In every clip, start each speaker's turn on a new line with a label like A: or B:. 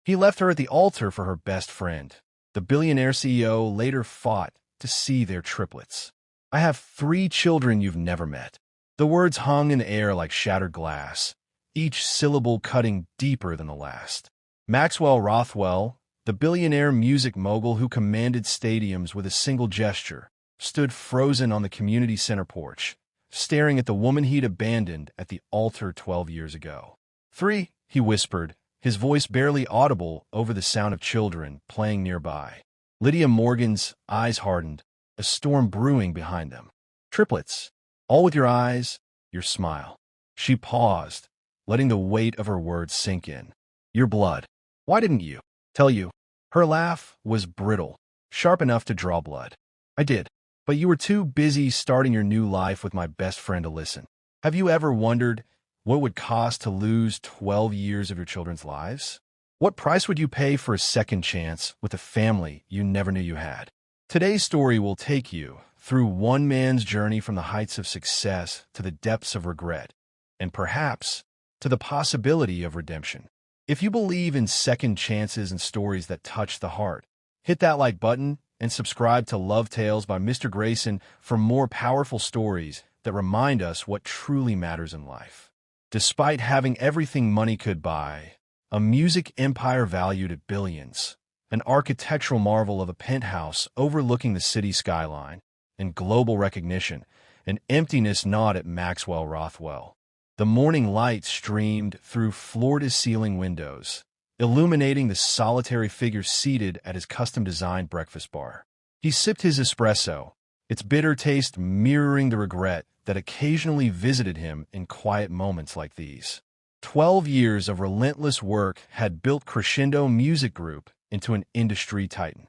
A: He left her at the altar for her best friend. The billionaire CEO later fought to see their triplets. "I have 3 children you've never met." The words hung in the air like shattered glass, each syllable cutting deeper than the last. Maxwell Rothwell, the billionaire music mogul who commanded stadiums with a single gesture, stood frozen on the community center porch, staring at the woman he'd abandoned at the altar 12 years ago. "3," he whispered, his voice barely audible over the sound of children playing nearby. Lydia Morgan's eyes hardened, a storm brewing behind them. "Triplets, all with your eyes, your smile." She paused, letting the weight of her words sink in. "Your blood. Why didn't you tell you?" Her laugh was brittle, sharp enough to draw blood. "I did, but you were too busy starting your new life with my best friend to listen. Have you ever wondered what it would cost to lose 12 years of your children's lives? What price would you pay for a second chance with a family you never knew you had?" Today's story will take you through one man's journey from the heights of success to the depths of regret, and perhaps to the possibility of redemption. If you believe in second chances and stories that touch the heart, hit that like button and subscribe to Love Tales by Mr. Grayson for more powerful stories that remind us what truly matters in life. Despite having everything money could buy, a music empire valued at billions, an architectural marvel of a penthouse overlooking the city skyline, and global recognition, an emptiness gnawed at Maxwell Rothwell. The morning light streamed through floor-to-ceiling windows, illuminating the solitary figure seated at his custom-designed breakfast bar. He sipped his espresso, its bitter taste mirroring the regret that occasionally visited him in quiet moments like these. 12 years of relentless work had built Crescendo Music Group into an industry titan.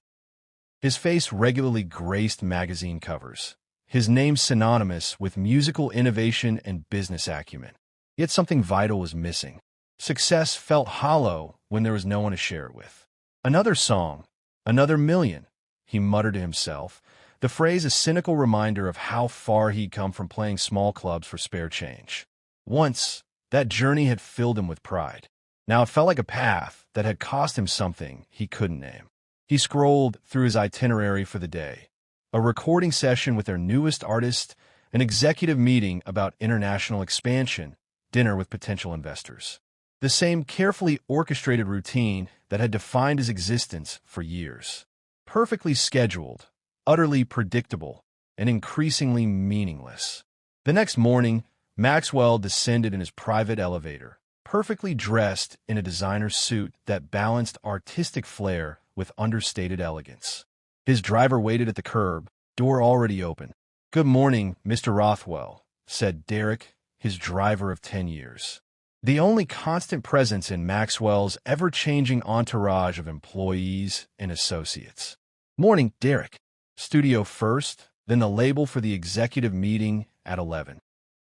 A: His face regularly graced magazine covers, his name synonymous with musical innovation and business acumen. Yet something vital was missing. Success felt hollow when there was no one to share it with. "Another song, another million," he muttered to himself, the phrase a cynical reminder of how far he'd come from playing small clubs for spare change. Once, that journey had filled him with pride. Now it felt like a path that had cost him something he couldn't name. He scrolled through his itinerary for the day. A recording session with their newest artist, an executive meeting about international expansion, dinner with potential investors. The same carefully orchestrated routine that had defined his existence for years. Perfectly scheduled, utterly predictable, and increasingly meaningless. The next morning, Maxwell descended in his private elevator, perfectly dressed in a designer suit that balanced artistic flair with understated elegance. His driver waited at the curb, door already open. "Good morning, Mr. Rothwell," said Derek, his driver of 10 years. The only constant presence in Maxwell's ever-changing entourage of employees and associates. "Morning, Derek." Studio first, then the label for the executive meeting at 11.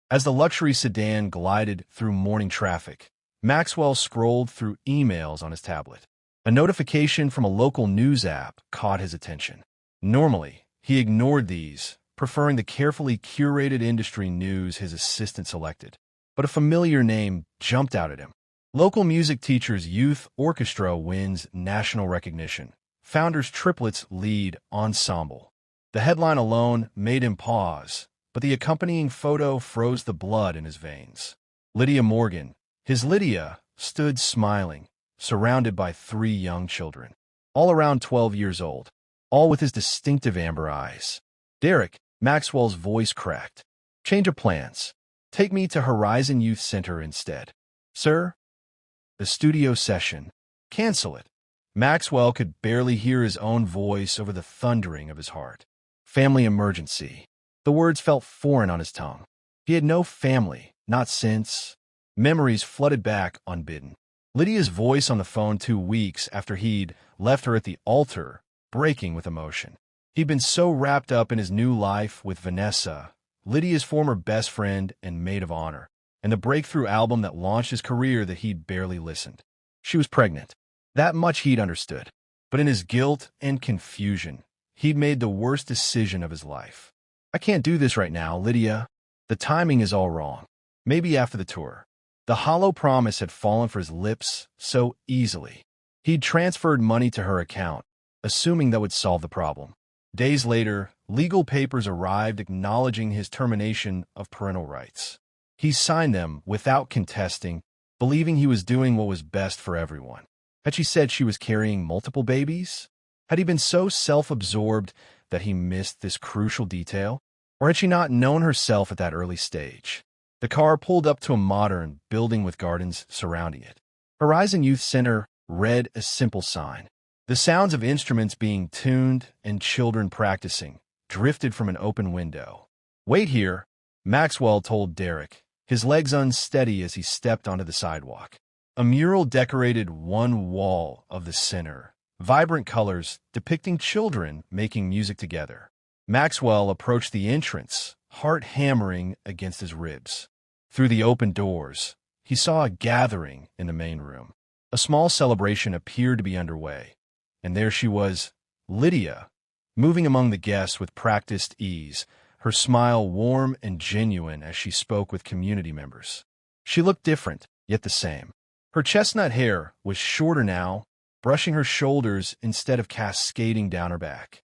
A: As the luxury sedan glided through morning traffic, Maxwell scrolled through emails on his tablet. A notification from a local news app caught his attention. Normally, he ignored these, preferring the carefully curated industry news his assistant selected. But a familiar name jumped out at him. Local music teacher's youth orchestra wins national recognition. Founders Triplets lead ensemble. The headline alone made him pause, but the accompanying photo froze the blood in his veins. Lydia Morgan, his Lydia, stood smiling, surrounded by 3 young children, all around 12 years old, all with his distinctive amber eyes. "Derek," Maxwell's voice cracked. "Change of plans. Take me to Horizon Youth Center instead." "Sir?" "The studio session. Cancel it." Maxwell could barely hear his own voice over the thundering of his heart. "Family emergency." The words felt foreign on his tongue. He had no family, not since. Memories flooded back unbidden. Lydia's voice on the phone 2 weeks after he'd left her at the altar, breaking with emotion. He'd been so wrapped up in his new life with Vanessa, Lydia's former best friend and maid of honor, and the breakthrough album that launched his career that he'd barely listened. She was pregnant. That much he'd understood. But in his guilt and confusion, he'd made the worst decision of his life. "I can't do this right now, Lydia. The timing is all wrong. Maybe after the tour." The hollow promise had fallen for his lips so easily. He'd transferred money to her account, assuming that would solve the problem. Days later, legal papers arrived acknowledging his termination of parental rights. He signed them without contesting, believing he was doing what was best for everyone. Had she said she was carrying multiple babies? Had he been so self-absorbed that he missed this crucial detail? Or had she not known herself at that early stage? The car pulled up to a modern building with gardens surrounding it. Horizon Youth Center read a simple sign. The sounds of instruments being tuned and children practicing drifted from an open window. "Wait here," Maxwell told Derek, his legs unsteady as he stepped onto the sidewalk. A mural decorated one wall of the center, vibrant colors depicting children making music together. Maxwell approached the entrance, heart hammering against his ribs. Through the open doors, he saw a gathering in the main room. A small celebration appeared to be underway, and there she was, Lydia, moving among the guests with practiced ease, her smile warm and genuine as she spoke with community members. She looked different, yet the same. Her chestnut hair was shorter now, brushing her shoulders instead of cascading down her back.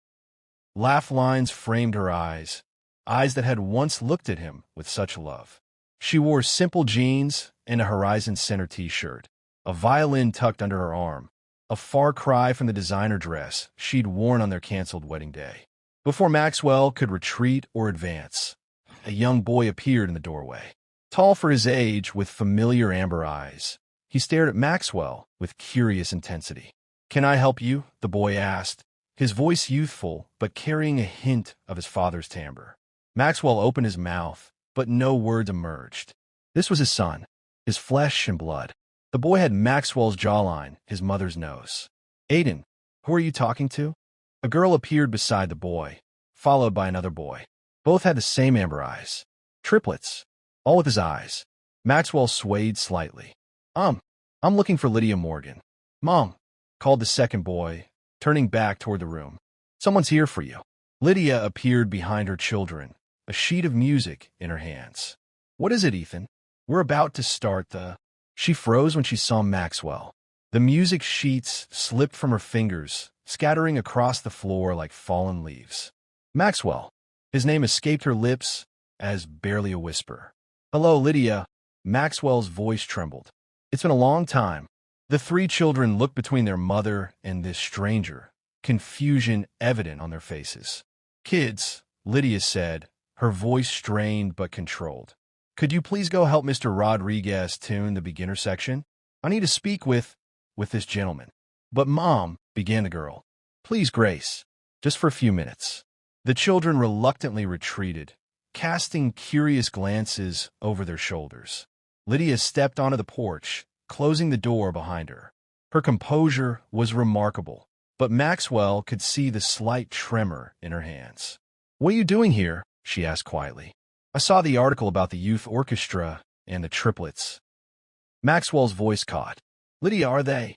A: Laugh lines framed her eyes that had once looked at him with such love. She wore simple jeans and a Horizon Center t-shirt, a violin tucked under her arm, a far cry from the designer dress she'd worn on their canceled wedding day. Before Maxwell could retreat or advance, a young boy appeared in the doorway. Tall for his age, with familiar amber eyes, he stared at Maxwell with curious intensity. "Can I help you?" the boy asked, his voice youthful but carrying a hint of his father's timbre. Maxwell opened his mouth, but no words emerged. This was his son, his flesh and blood. The boy had Maxwell's jawline, his mother's nose. "Aiden, who are you talking to?" A girl appeared beside the boy, followed by another boy. Both had the same amber eyes. Triplets, all with his eyes. Maxwell swayed slightly. I'm looking for Lydia Morgan." "Mom," called the second boy, turning back toward the room. "Someone's here for you." Lydia appeared behind her children, a sheet of music in her hands. "What is it, Ethan? We're about to start the—" She froze when she saw Maxwell. The music sheets slipped from her fingers, scattering across the floor like fallen leaves. "Maxwell." His name escaped her lips as barely a whisper. "Hello, Lydia." Maxwell's voice trembled. "It's been a long time." The three children looked between their mother and this stranger, confusion evident on their faces. "Kids," Lydia said, her voice strained but controlled. "Could you please go help Mr. Rodriguez tune the beginner section? I need to speak with this gentleman." "But Mom," began the girl. "Please, Grace, just for a few minutes." The children reluctantly retreated, casting curious glances over their shoulders. Lydia stepped onto the porch, closing the door behind her. Her composure was remarkable, but Maxwell could see the slight tremor in her hands. "What are you doing here?" she asked quietly. "I saw the article about the youth orchestra and the triplets." Maxwell's voice caught. "Lydia, are they?"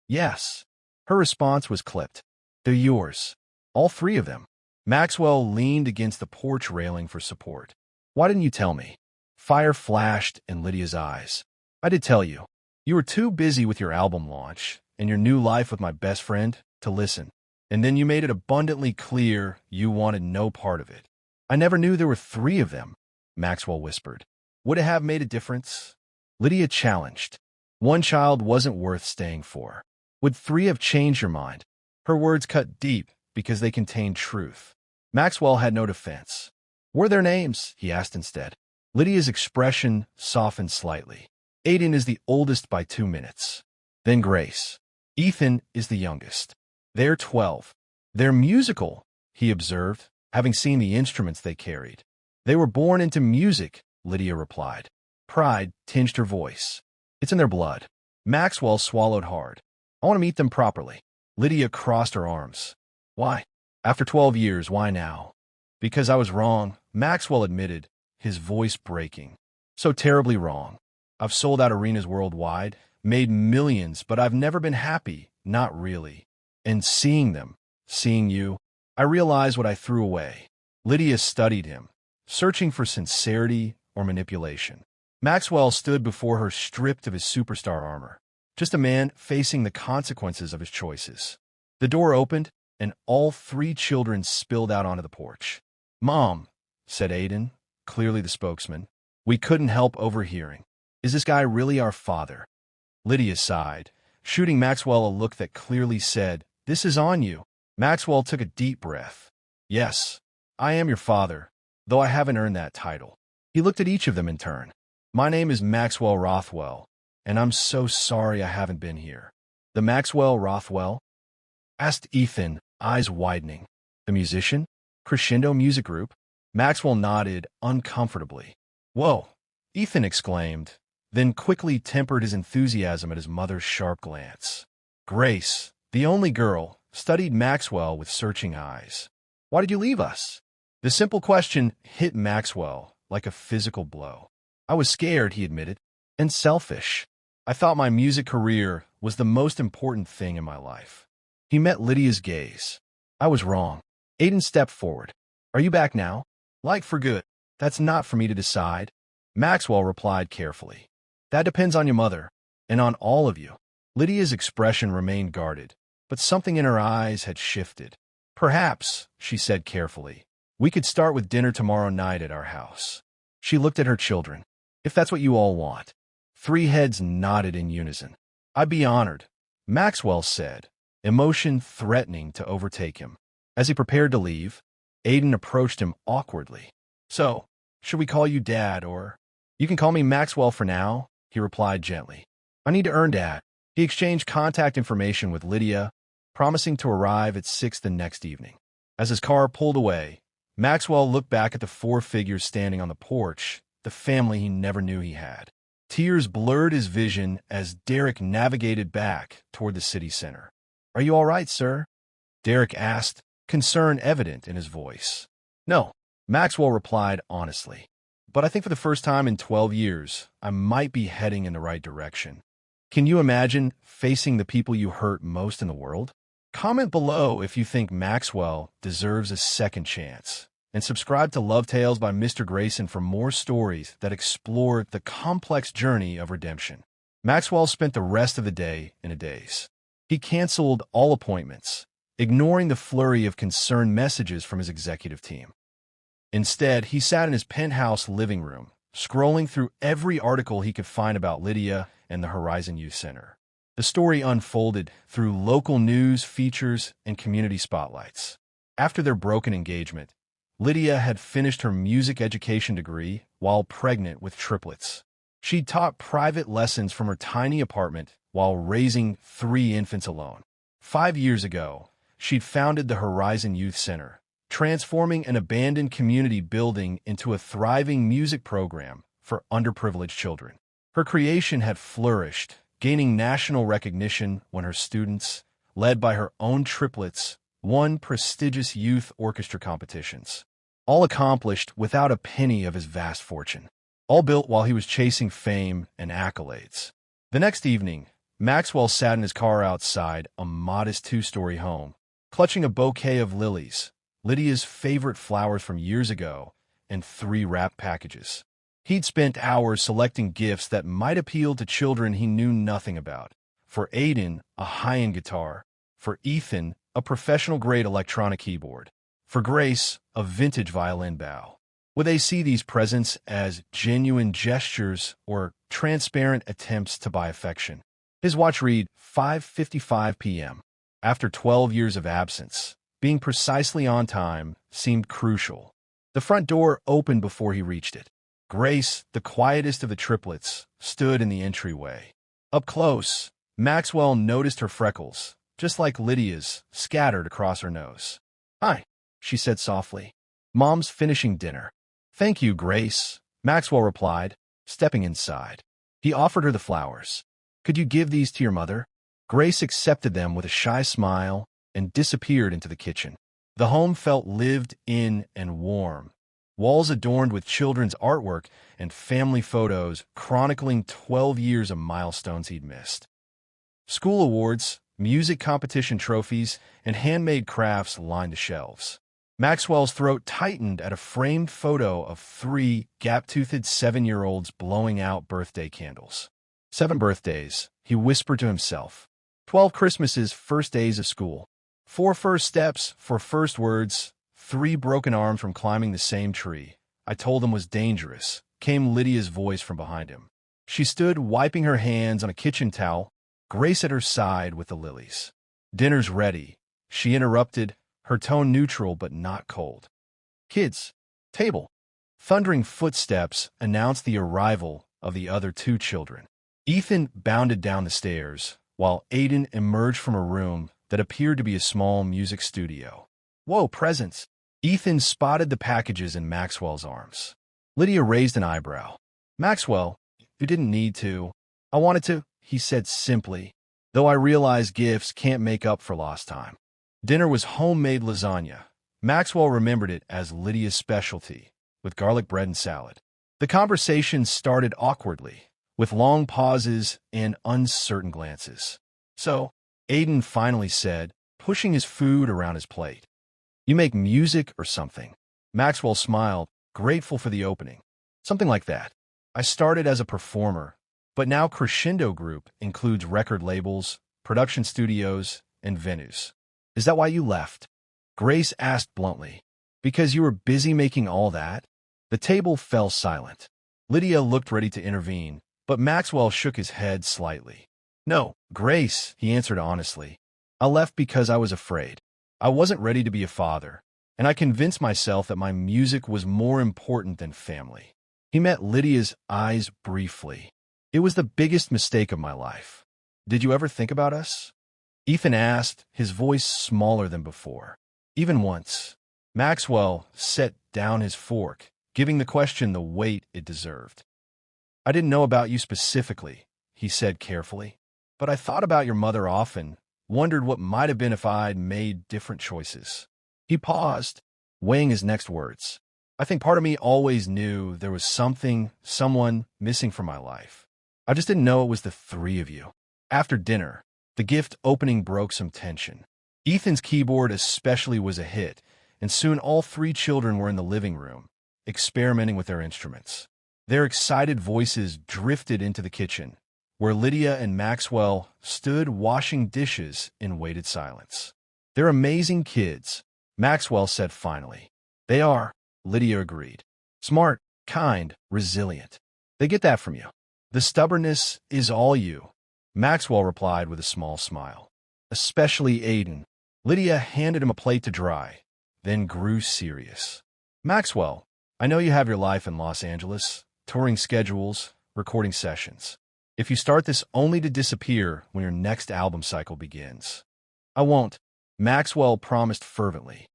A: "Yes." Her response was clipped. "They're yours. All three of them." Maxwell leaned against the porch railing for support. "Why didn't you tell me?" Fire flashed in Lydia's eyes. "I did tell you. You were too busy with your album launch and your new life with my best friend to listen. And then you made it abundantly clear you wanted no part of it." "I never knew there were three of them," Maxwell whispered. "Would it have made a difference?" Lydia challenged. One child wasn't worth staying for. Would three have changed your mind? Her words cut deep because they contained truth. Maxwell had no defense. "What are their names?" he asked instead. Lydia's expression softened slightly. "Aiden is the oldest by 2 minutes. Then Grace. Ethan is the youngest. They're 12. They're musical," he observed, having seen the instruments they carried. "They were born into music," Lydia replied. Pride tinged her voice. "It's in their blood." Maxwell swallowed hard. "I want to meet them properly." Lydia crossed her arms. "Why? After 12 years, why now?" "Because I was wrong," Maxwell admitted, his voice breaking. "So terribly wrong. I've sold out arenas worldwide, made millions, but I've never been happy, not really. And seeing you, I realized what I threw away." Lydia studied him, searching for sincerity or manipulation. Maxwell stood before her stripped of his superstar armor. just a man facing the consequences of his choices. The door opened, and all three children spilled out onto the porch. "Mom," said Aiden, clearly the spokesman. "We couldn't help overhearing. Is this guy really our father?" Lydia sighed, shooting Maxwell a look that clearly said, "This is on you." Maxwell took a deep breath. "Yes, I am your father, though I haven't earned that title." He looked at each of them in turn. "My name is Maxwell Rothwell, and I'm so sorry I haven't been here." "The Maxwell Rothwell?" asked Ethan, eyes widening. "The musician? Crescendo Music Group?" Maxwell nodded uncomfortably. "Whoa!" Ethan exclaimed, then quickly tempered his enthusiasm at his mother's sharp glance. Grace, the only girl, studied Maxwell with searching eyes. "Why did you leave us?" The simple question hit Maxwell like a physical blow. "I was scared," he admitted, "and selfish. I thought my music career was the most important thing in my life." He met Lydia's gaze. "I was wrong." Aiden stepped forward. "Are you back now?" "Like for good." "That's not for me to decide." Maxwell replied carefully. "That depends on your mother, and on all of you." Lydia's expression remained guarded, but something in her eyes had shifted. "Perhaps," she said carefully, "we could start with dinner tomorrow night at our house." She looked at her children. "If that's what you all want." Three heads nodded in unison. "I'd be honored," Maxwell said, emotion threatening to overtake him. As he prepared to leave, Aiden approached him awkwardly. "So, should we call you Dad, or—" "You can call me Maxwell for now," he replied gently. "I need to earn Dad." He exchanged contact information with Lydia, promising to arrive at 6 the next evening. As his car pulled away, Maxwell looked back at the four figures standing on the porch, the family he never knew he had. Tears blurred his vision as Derek navigated back toward the city center. "Are you all right, sir?" Derek asked, concern evident in his voice. "No," Maxwell replied honestly. "But I think for the first time in 12 years, I might be heading in the right direction." Can you imagine facing the people you hurt most in the world? Comment below if you think Maxwell deserves a second chance. And subscribe to Love Tales by Mr. Grayson for more stories that explore the complex journey of redemption. Maxwell spent the rest of the day in a daze. He canceled all appointments, ignoring the flurry of concerned messages from his executive team. Instead, he sat in his penthouse living room, scrolling through every article he could find about Lydia and the Horizon Youth Center. The story unfolded through local news, features, and community spotlights. After their broken engagement, Lydia had finished her music education degree while pregnant with triplets. She taught private lessons from her tiny apartment while raising 3 infants alone. 5 years ago, she'd founded the Horizon Youth Center, transforming an abandoned community building into a thriving music program for underprivileged children. Her creation had flourished, gaining national recognition when her students, led by her own triplets, won prestigious youth orchestra competitions. All accomplished without a penny of his vast fortune. All built while he was chasing fame and accolades. The next evening, Maxwell sat in his car outside a modest 2-story home, clutching a bouquet of lilies, Lydia's favorite flowers from years ago, and 3 wrapped packages. He'd spent hours selecting gifts that might appeal to children he knew nothing about. For Aiden, a high-end guitar. For Ethan, a professional-grade electronic keyboard. For Grace, a vintage violin bow. Would they see these presents as genuine gestures or transparent attempts to buy affection? His watch read 5:55 p.m. After 12 years of absence, being precisely on time seemed crucial. The front door opened before he reached it. Grace, the quietest of the triplets, stood in the entryway. Up close, Maxwell noticed her freckles, just like Lydia's, scattered across her nose. "Hi," she said softly. "Mom's finishing dinner." "Thank you, Grace," Maxwell replied, stepping inside. He offered her the flowers. "Could you give these to your mother?" Grace accepted them with a shy smile and disappeared into the kitchen. The home felt lived in and warm. Walls adorned with children's artwork and family photos chronicling 12 years of milestones he'd missed. School awards, music competition trophies, and handmade crafts lined the shelves. Maxwell's throat tightened at a framed photo of 3 gap-toothed 7-year-olds blowing out birthday candles. 7 birthdays, he whispered to himself. 12 Christmases, first days of school. 4 first steps, 4 first words, 3 broken arms from climbing the same tree. I told him was dangerous, came Lydia's voice from behind him. She stood wiping her hands on a kitchen towel, Grace at her side with the lilies. Dinner's ready, she interrupted, her tone neutral but not cold. Kids, table. Thundering footsteps announced the arrival of the other 2 children. Ethan bounded down the stairs, while Aiden emerged from a room that appeared to be a small music studio. Whoa, presents! Ethan spotted the packages in Maxwell's arms. Lydia raised an eyebrow. Maxwell, you didn't need to. I wanted to, he said simply, though I realize gifts can't make up for lost time. Dinner was homemade lasagna. Maxwell remembered it as Lydia's specialty, with garlic bread and salad. The conversation started awkwardly, with long pauses and uncertain glances. So, Aiden finally said, pushing his food around his plate. You make music or something? Maxwell smiled, grateful for the opening. Something like that. I started as a performer, but now Crescendo Group includes record labels, production studios, and venues. Is that why you left? Grace asked bluntly. Because you were busy making all that? The table fell silent. Lydia looked ready to intervene, but Maxwell shook his head slightly. No, Grace, he answered honestly. I left because I was afraid. I wasn't ready to be a father, and I convinced myself that my music was more important than family. He met Lydia's eyes briefly. It was the biggest mistake of my life. Did you ever think about us? Ethan asked, his voice smaller than before. Even once. Maxwell set down his fork, giving the question the weight it deserved. I didn't know about you specifically, he said carefully, but I thought about your mother often, wondered what might have been if I'd made different choices. He paused, weighing his next words. I think part of me always knew there was someone missing from my life. I just didn't know it was the 3 of you. After dinner, the gift opening broke some tension. Ethan's keyboard especially was a hit, and soon all 3 children were in the living room, experimenting with their instruments. Their excited voices drifted into the kitchen, where Lydia and Maxwell stood washing dishes in weighted silence. They're amazing kids, Maxwell said finally. They are, Lydia agreed. Smart, kind, resilient. They get that from you. The stubbornness is all you, Maxwell replied with a small smile. Especially Aiden. Lydia handed him a plate to dry, then grew serious. Maxwell, I know you have your life in Los Angeles, touring schedules, recording sessions. If you start this only to disappear when your next album cycle begins. I won't, Maxwell promised fervently.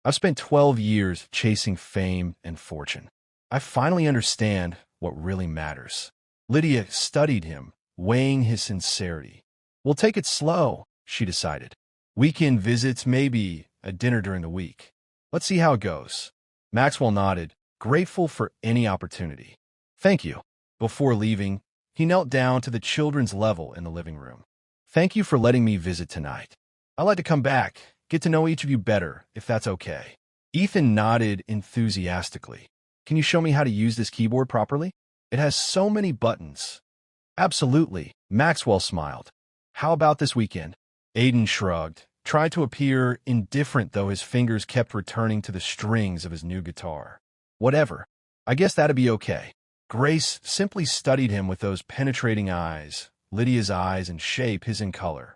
A: I've spent 12 years chasing fame and fortune. I finally understand what really matters. Lydia studied him, weighing his sincerity. We'll take it slow, she decided. Weekend visits, maybe a dinner during the week. Let's see how it goes. Maxwell nodded, grateful for any opportunity. Thank you. Before leaving, he knelt down to the children's level in the living room. Thank you for letting me visit tonight. I'd like to come back, get to know each of you better, if that's okay. Ethan nodded enthusiastically. Can you show me how to use this keyboard properly? It has so many buttons. Absolutely, Maxwell smiled. How about this weekend? Aiden shrugged, tried to appear indifferent though his fingers kept returning to the strings of his new guitar. Whatever. I guess that'd be okay. Grace simply studied him with those penetrating eyes, Lydia's eyes in shape, his in color.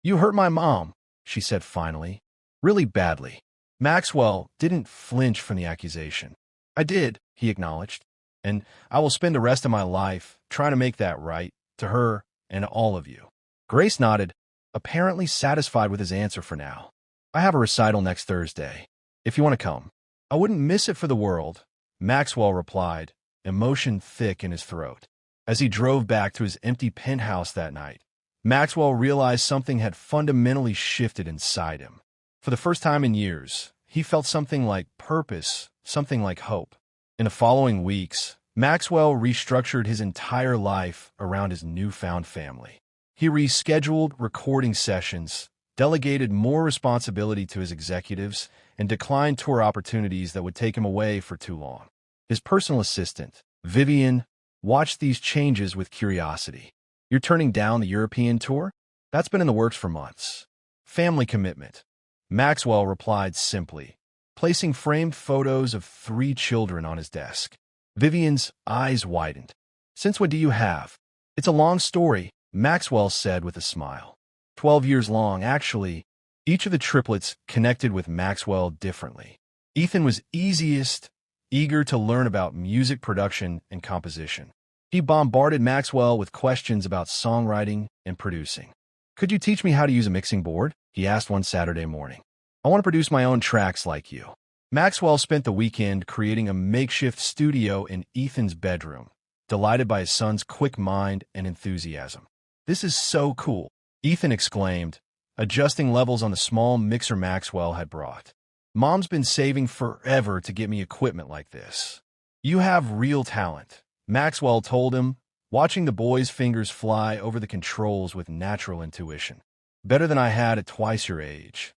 A: You hurt my mom, she said finally. Really badly. Maxwell didn't flinch from the accusation. I did, he acknowledged, and I will spend the rest of my life trying to make that right to her and all of you. Grace nodded, apparently satisfied with his answer for now. I have a recital next Thursday. If you want to come. I wouldn't miss it for the world, Maxwell replied, emotion thick in his throat. As he drove back to his empty penthouse that night, Maxwell realized something had fundamentally shifted inside him. For the first time in years, he felt something like purpose, something like hope. In the following weeks, Maxwell restructured his entire life around his newfound family. He rescheduled recording sessions, delegated more responsibility to his executives, and declined tour opportunities that would take him away for too long. His personal assistant, Vivian, watched these changes with curiosity. You're turning down the European tour? That's been in the works for months. Family commitment. Maxwell replied simply, placing framed photos of 3 children on his desk. Vivian's eyes widened. Since when do you have? It's a long story, Maxwell said with a smile. 12 years long, actually. Each of the triplets connected with Maxwell differently. Ethan was eager to learn about music production and composition. He bombarded Maxwell with questions about songwriting and producing. Could you teach me how to use a mixing board? He asked one Saturday morning. I want to produce my own tracks like you. Maxwell spent the weekend creating a makeshift studio in Ethan's bedroom, delighted by his son's quick mind and enthusiasm. This is so cool, Ethan exclaimed, adjusting levels on the small mixer Maxwell had brought. Mom's been saving forever to get me equipment like this. You have real talent, Maxwell told him, watching the boy's fingers fly over the controls with natural intuition. Better than I had at twice your age.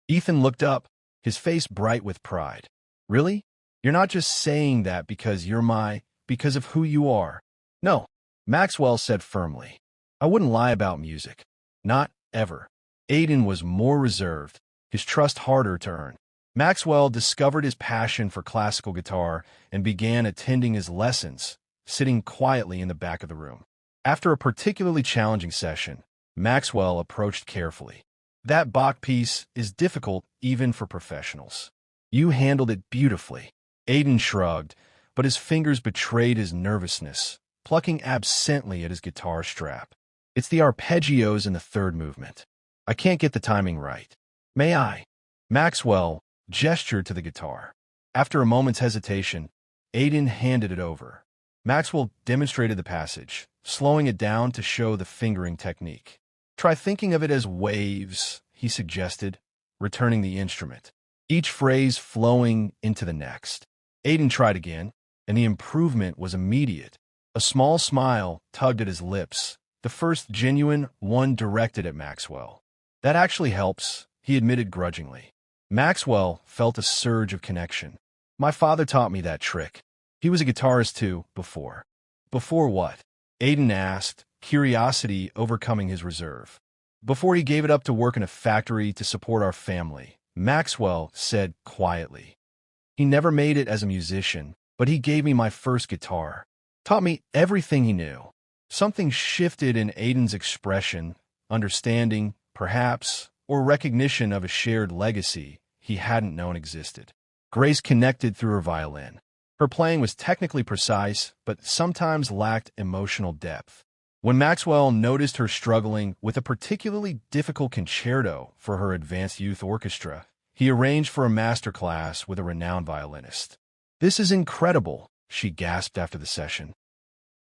A: Ethan looked up, his face bright with pride. Really? You're not just saying that because because of who you are. No, Maxwell said firmly. I wouldn't lie about music. Not ever. Aiden was more reserved, his trust harder to earn. Maxwell discovered his passion for classical guitar and began attending his lessons, sitting quietly in the back of the room. After a particularly challenging session, Maxwell approached carefully. That Bach piece is difficult even for professionals. You handled it beautifully. Aiden shrugged, but his fingers betrayed his nervousness, plucking absently at his guitar strap. It's the arpeggios in the third movement. I can't get the timing right. May I? Maxwell gestured to the guitar. After a moment's hesitation, Aiden handed it over. Maxwell demonstrated the passage, slowing it down to show the fingering technique. Try thinking of it as waves, he suggested, returning the instrument, each phrase flowing into the next. Aiden tried again, and the improvement was immediate. A small smile tugged at his lips, the first genuine one directed at Maxwell. That actually helps, he admitted grudgingly. Maxwell felt a surge of connection. My father taught me that trick. He was a guitarist too, before. Before what? Aiden asked, curiosity overcoming his reserve. Before he gave it up to work in a factory to support our family, Maxwell said quietly. He never made it as a musician, but he gave me my first guitar. Taught me everything he knew. Something shifted in Aiden's expression, understanding, perhaps, or recognition of a shared legacy he hadn't known existed. Grace connected through her violin. Her playing was technically precise, but sometimes lacked emotional depth. When Maxwell noticed her struggling with a particularly difficult concerto for her advanced youth orchestra, he arranged for a master class with a renowned violinist. This is incredible, she gasped after the session.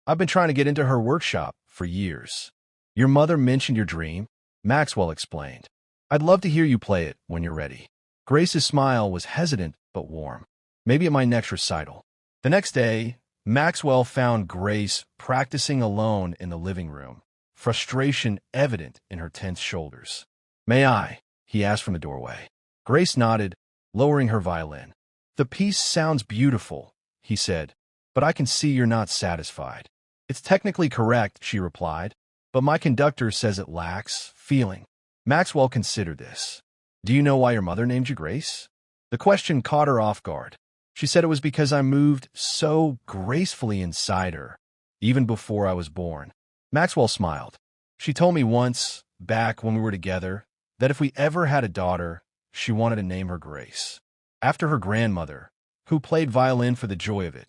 A: I've been trying to get into her workshop for years. Your mother mentioned your dream, Maxwell explained. I'd love to hear you play it when you're ready. Grace's smile was hesitant but warm. Maybe at my next recital. The next day, Maxwell found Grace practicing alone in the living room, frustration evident in her tense shoulders. May I? He asked from the doorway. Grace nodded, lowering her violin. The piece sounds beautiful, he said, but I can see you're not satisfied. It's technically correct, she replied, but my conductor says it lacks feeling. Maxwell considered this. Do you know why your mother named you Grace? The question caught her off guard. She said it was because I moved so gracefully inside her, even before I was born. Maxwell smiled. She told me once, back when we were together, that if we ever had a daughter, she wanted to name her Grace, after her grandmother, who played violin for the joy of it,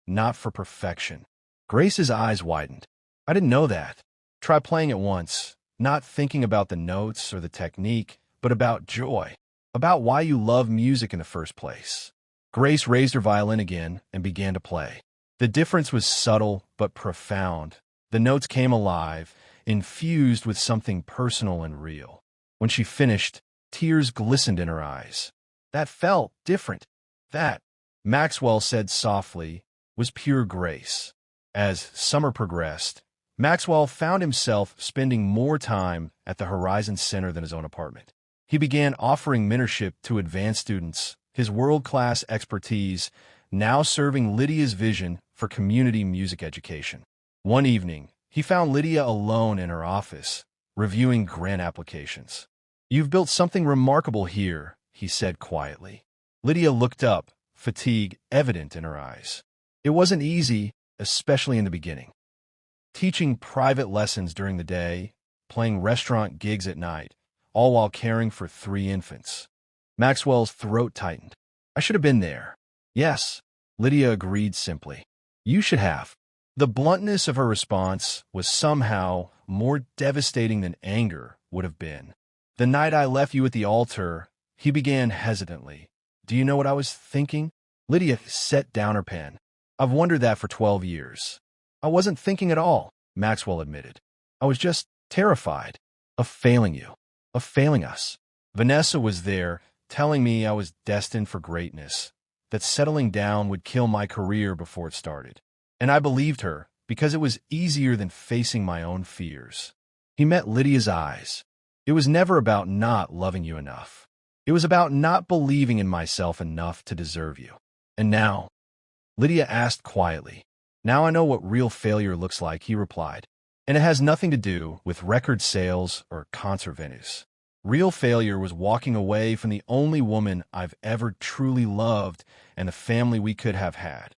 A: not for perfection. Grace's eyes widened. I didn't know that. Try playing it once, not thinking about the notes or the technique, but about joy, about why you love music in the first place. Grace raised her violin again and began to play. The difference was subtle but profound. The notes came alive, infused with something personal and real. When she finished, tears glistened in her eyes. That felt different. That, Maxwell said softly, was pure grace. As summer progressed, Maxwell found himself spending more time at the Horizon Center than his own apartment. He began offering mentorship to advanced students, his world-class expertise now serving Lydia's vision for community music education. One evening, he found Lydia alone in her office, reviewing grant applications. "You've built something remarkable here," he said quietly. Lydia looked up, fatigue evident in her eyes. "It wasn't easy, especially in the beginning. Teaching private lessons during the day, playing restaurant gigs at night, all while caring for 3 infants." Maxwell's throat tightened. "I should have been there." "Yes," Lydia agreed simply. "You should have." The bluntness of her response was somehow more devastating than anger would have been. "The night I left you at the altar," he began hesitantly. "Do you know what I was thinking?" Lydia set down her pen. "I've wondered that for 12 years. "I wasn't thinking at all," Maxwell admitted. "I was just terrified of failing you, of failing us." Vanessa was there, telling me I was destined for greatness, that settling down would kill my career before it started. And I believed her, because it was easier than facing my own fears. He met Lydia's eyes. "It was never about not loving you enough. It was about not believing in myself enough to deserve you." "And now?" Lydia asked quietly. "Now I know what real failure looks like," he replied. "And it has nothing to do with record sales or concert venues. Real failure was walking away from the only woman I've ever truly loved and the family we could have had."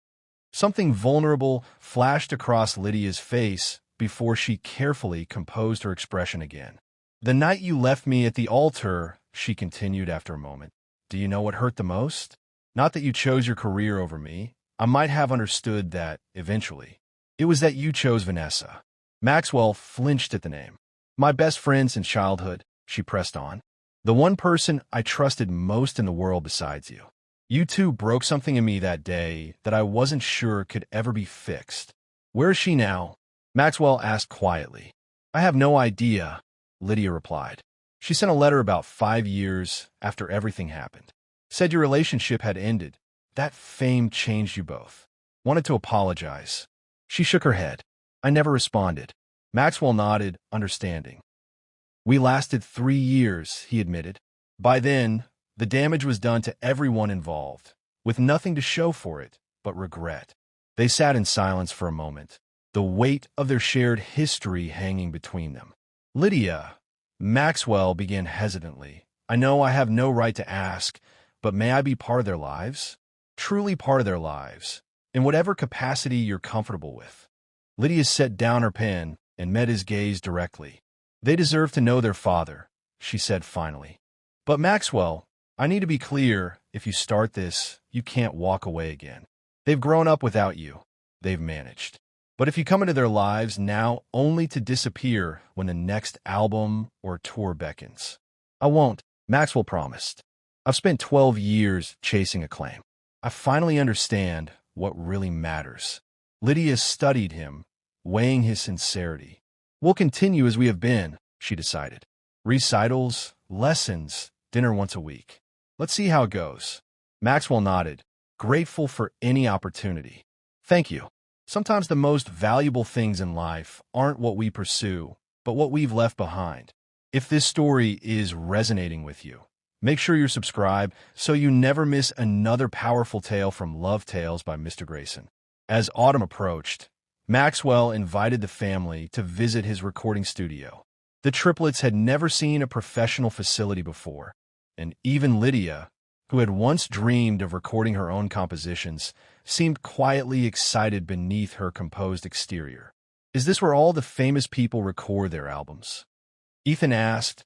A: Something vulnerable flashed across Lydia's face before she carefully composed her expression again. "The night you left me at the altar," she continued after a moment, "do you know what hurt the most? Not that you chose your career over me. I might have understood that eventually. It was that you chose Vanessa." Maxwell flinched at the name. "My best friend since childhood," she pressed on. "The one person I trusted most in the world besides you. You two broke something in me that day that I wasn't sure could ever be fixed." "Where is she now?" Maxwell asked quietly. "I have no idea," Lydia replied. "She sent a letter about 5 years after everything happened. Said your relationship had ended. That fame changed you both. Wanted to apologize." She shook her head. "I never responded." Maxwell nodded, understanding. "We lasted 3 years," he admitted. "By then, the damage was done to everyone involved, with nothing to show for it but regret." They sat in silence for a moment, the weight of their shared history hanging between them. "Lydia," Maxwell began hesitantly, "I know I have no right to ask, but may I be part of their lives? Truly part of their lives, in whatever capacity you're comfortable with." Lydia set down her pen and met his gaze directly. "They deserve to know their father," she said finally. "But Maxwell, I need to be clear, if you start this, you can't walk away again. They've grown up without you. They've managed. But if you come into their lives now only to disappear when the next album or tour beckons." "I won't," Maxwell promised. "I've spent 12 years chasing acclaim. I finally understand what really matters." Lydia studied him, weighing his sincerity. "We'll continue as we have been," she decided. "Recitals, lessons, dinner once a week. Let's see how it goes." Maxwell nodded, grateful for any opportunity. "Thank you. Sometimes the most valuable things in life aren't what we pursue, but what we've left behind." If this story is resonating with you, make sure you're subscribed so you never miss another powerful tale from Love Tales by Mr. Grayson. As autumn approached, Maxwell invited the family to visit his recording studio. The triplets had never seen a professional facility before, and even Lydia, who had once dreamed of recording her own compositions, seemed quietly excited beneath her composed exterior. "Is this where all the famous people record their albums?" Ethan asked,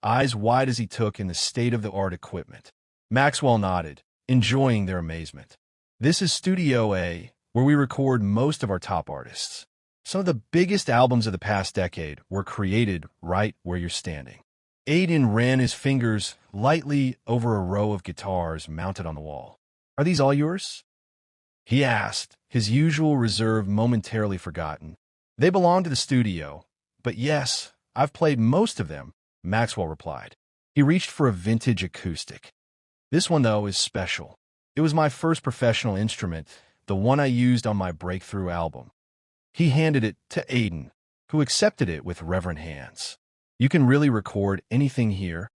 A: eyes wide as he took in the state-of-the-art equipment. Maxwell nodded, enjoying their amazement. "This is Studio A, where we record most of our top artists. Some of the biggest albums of the past decade were created right where you're standing." Aiden ran his fingers lightly over a row of guitars mounted on the wall. "Are these all yours?" he asked, his usual reserve momentarily forgotten. "They belong to the studio, but yes, I've played most of them," Maxwell replied. He reached for a vintage acoustic. "This one, though, is special. It was my first professional instrument, the one I used on my breakthrough album." He handed it to Aiden, who accepted it with reverent hands. "You can really record anything here?"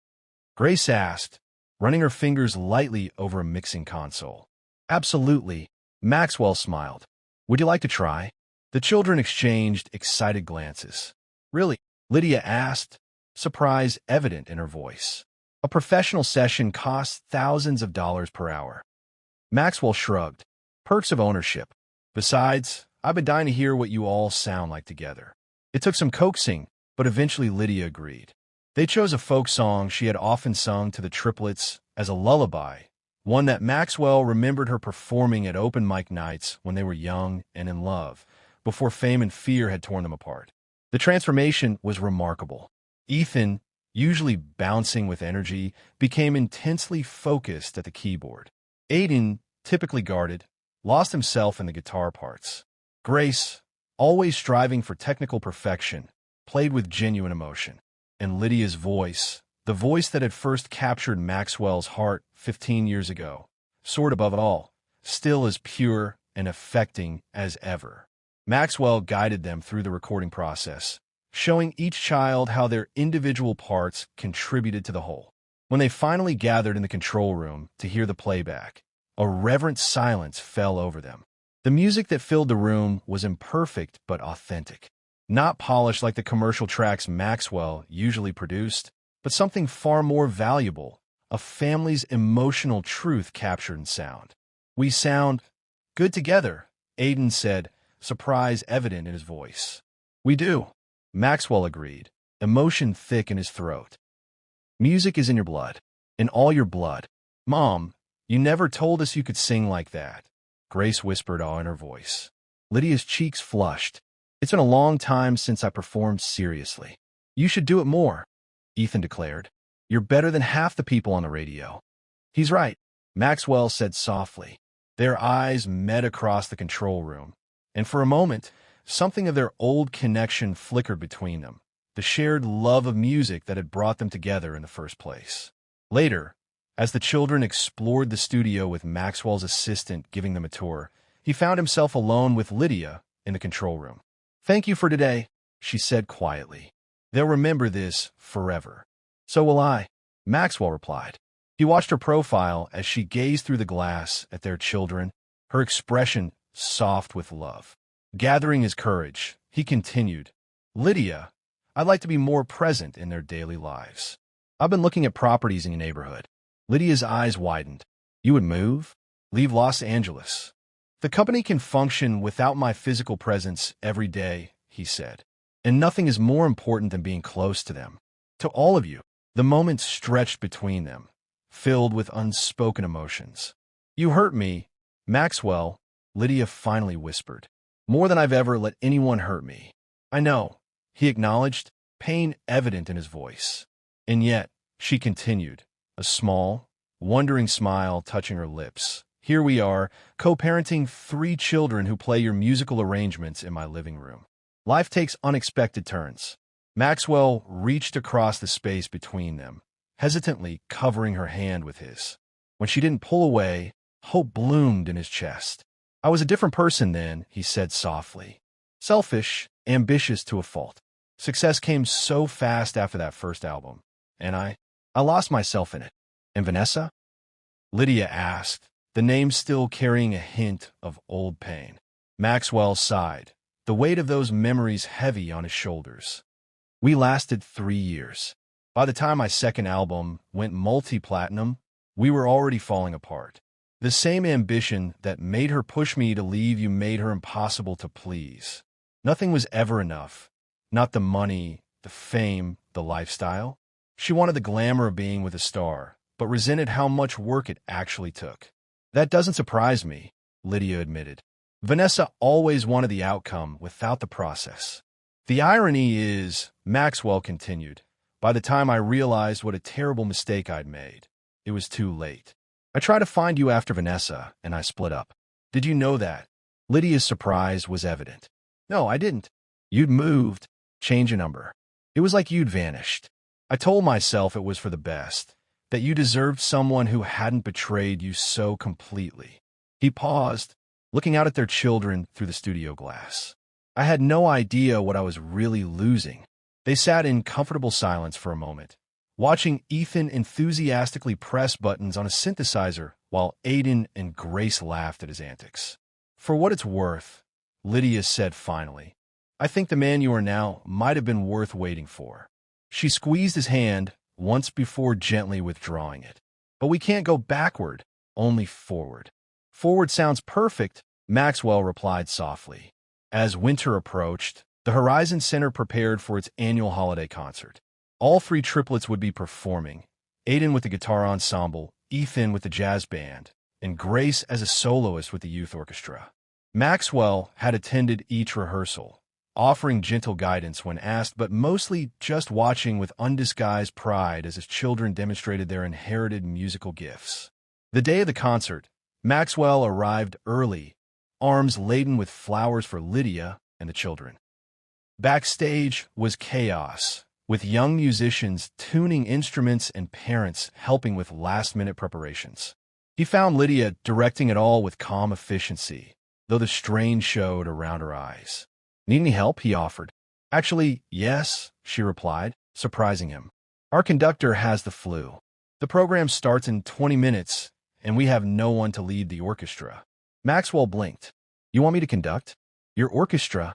A: Grace asked, running her fingers lightly over a mixing console. "Absolutely," Maxwell smiled. Would you like to try? The children exchanged excited glances. Really? Lydia asked, surprise evident in her voice. A professional session costs thousands of dollars per hour. Maxwell shrugged. Perks of ownership. Besides, I've been dying to hear what you all sound like together. It took some coaxing, but eventually Lydia agreed. They chose a folk song she had often sung to the triplets as a lullaby, one that Maxwell remembered her performing at open mic nights when they were young and in love, before fame and fear had torn them apart. The transformation was remarkable. Ethan, usually bouncing with energy, became intensely focused at the keyboard. Aiden, typically guarded, lost himself in the guitar parts. Grace, always striving for technical perfection, played with genuine emotion. And Lydia's voice, the voice that had first captured Maxwell's heart 15 years ago, soared above it all, still as pure and affecting as ever. Maxwell guided them through the recording process, showing each child how their individual parts contributed to the whole. When they finally gathered in the control room to hear the playback, a reverent silence fell over them. The music that filled the room was imperfect but authentic. Not polished like the commercial tracks Maxwell usually produced, but something far more valuable, a family's emotional truth captured in sound. We sound good together, Aiden said, surprise evident in his voice. We do, Maxwell agreed, emotion thick in his throat. Music is in your blood, in all your blood. Mom, you never told us you could sing like that, Grace whispered, awe in her voice. Lydia's cheeks flushed. It's been a long time since I performed seriously. You should do it more, Ethan declared. You're better than half the people on the radio. He's right, Maxwell said softly. Their eyes met across the control room, and for a moment, something of their old connection flickered between them, the shared love of music that had brought them together in the first place. Later, as the children explored the studio with Maxwell's assistant giving them a tour, he found himself alone with Lydia in the control room. Thank you for today, she said quietly. They'll remember this forever. So will I, Maxwell replied. He watched her profile as she gazed through the glass at their children, her expression soft with love. Gathering his courage, he continued, Lydia, I'd like to be more present in their daily lives. I've been looking at properties in your neighborhood. Lydia's eyes widened. You would move? Leave Los Angeles? The company can function without my physical presence every day, he said. And nothing is more important than being close to them. To all of you, the moment stretched between them, filled with unspoken emotions. You hurt me, Maxwell, Lydia finally whispered. More than I've ever let anyone hurt me. I know, he acknowledged, pain evident in his voice. And yet, she continued, a small, wondering smile touching her lips. Here we are, co-parenting 3 children who play your musical arrangements in my living room. Life takes unexpected turns. Maxwell reached across the space between them, hesitantly covering her hand with his. When she didn't pull away, hope bloomed in his chest. I was a different person then, he said softly. Selfish, ambitious to a fault. Success came so fast after that first album, and I lost myself in it. And Vanessa? Lydia asked, the name still carrying a hint of old pain. Maxwell sighed, the weight of those memories heavy on his shoulders. We lasted 3 years. By the time my second album went multi-platinum, we were already falling apart. The same ambition that made her push me to leave you made her impossible to please. Nothing was ever enough. Not the money, the fame, the lifestyle. She wanted the glamour of being with a star, but resented how much work it actually took. That doesn't surprise me, Lydia admitted. Vanessa always wanted the outcome without the process. The irony is, Maxwell continued, by the time I realized what a terrible mistake I'd made, it was too late. I tried to find you after Vanessa, and I split up. Did you know that? Lydia's surprise was evident. No, I didn't. You'd moved, changed your number. It was like you'd vanished. I told myself it was for the best, that you deserved someone who hadn't betrayed you so completely. He paused, looking out at their children through the studio glass. I had no idea what I was really losing. They sat in comfortable silence for a moment, watching Ethan enthusiastically press buttons on a synthesizer while Aiden and Grace laughed at his antics. For what it's worth, Lydia said finally. I think the man you are now might have been worth waiting for. She squeezed his hand once before gently withdrawing it. But we can't go backward, only forward. Forward sounds perfect, Maxwell replied softly. As winter approached, the Horizon Center prepared for its annual holiday concert. All three triplets would be performing, Aiden with the guitar ensemble, Ethan with the jazz band, and Grace as a soloist with the youth orchestra. Maxwell had attended each rehearsal, offering gentle guidance when asked, but mostly just watching with undisguised pride as his children demonstrated their inherited musical gifts. The day of the concert, Maxwell arrived early, arms laden with flowers for Lydia and the children. Backstage was chaos, with young musicians tuning instruments and parents helping with last-minute preparations. He found Lydia directing it all with calm efficiency, though the strain showed around her eyes. Need any help? He offered. Actually, yes, she replied, surprising him. Our conductor has the flu. The program starts in 20 minutes, and we have no one to lead the orchestra. Maxwell blinked. You want me to conduct? Your orchestra?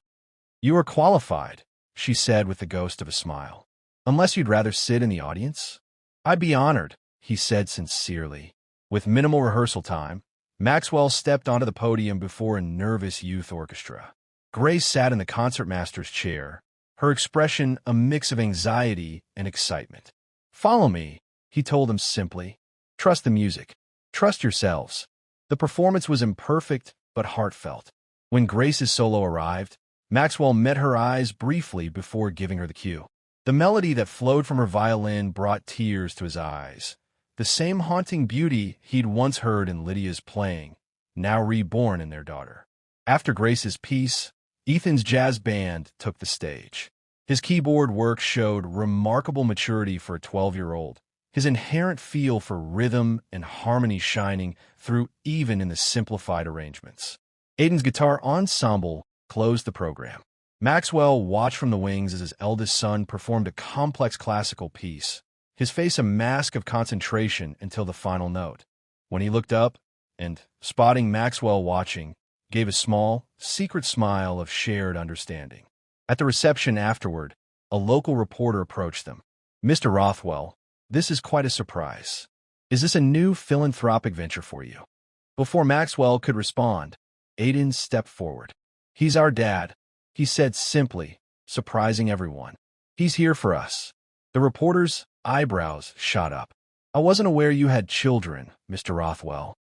A: You are qualified, she said with the ghost of a smile. Unless you'd rather sit in the audience? I'd be honored, he said sincerely. With minimal rehearsal time, Maxwell stepped onto the podium before a nervous youth orchestra. Grace sat in the concertmaster's chair, her expression a mix of anxiety and excitement. Follow me, he told them simply. Trust the music. Trust yourselves. The performance was imperfect but heartfelt. When Grace's solo arrived, Maxwell met her eyes briefly before giving her the cue. The melody that flowed from her violin brought tears to his eyes. The same haunting beauty he'd once heard in Lydia's playing, now reborn in their daughter. After Grace's piece, Ethan's jazz band took the stage. His keyboard work showed remarkable maturity for a 12-year-old, his inherent feel for rhythm and harmony shining through even in the simplified arrangements. Aiden's guitar ensemble closed the program. Maxwell watched from the wings as his eldest son performed a complex classical piece, his face a mask of concentration until the final note. When he looked up and, spotting Maxwell watching, gave a small, secret smile of shared understanding. At the reception afterward, a local reporter approached them. Mr. Rothwell, this is quite a surprise. Is this a new philanthropic venture for you? Before Maxwell could respond, Aiden stepped forward. He's our dad, he said simply, surprising everyone. He's here for us. The reporter's eyebrows shot up. I wasn't aware you had children, Mr. Rothwell.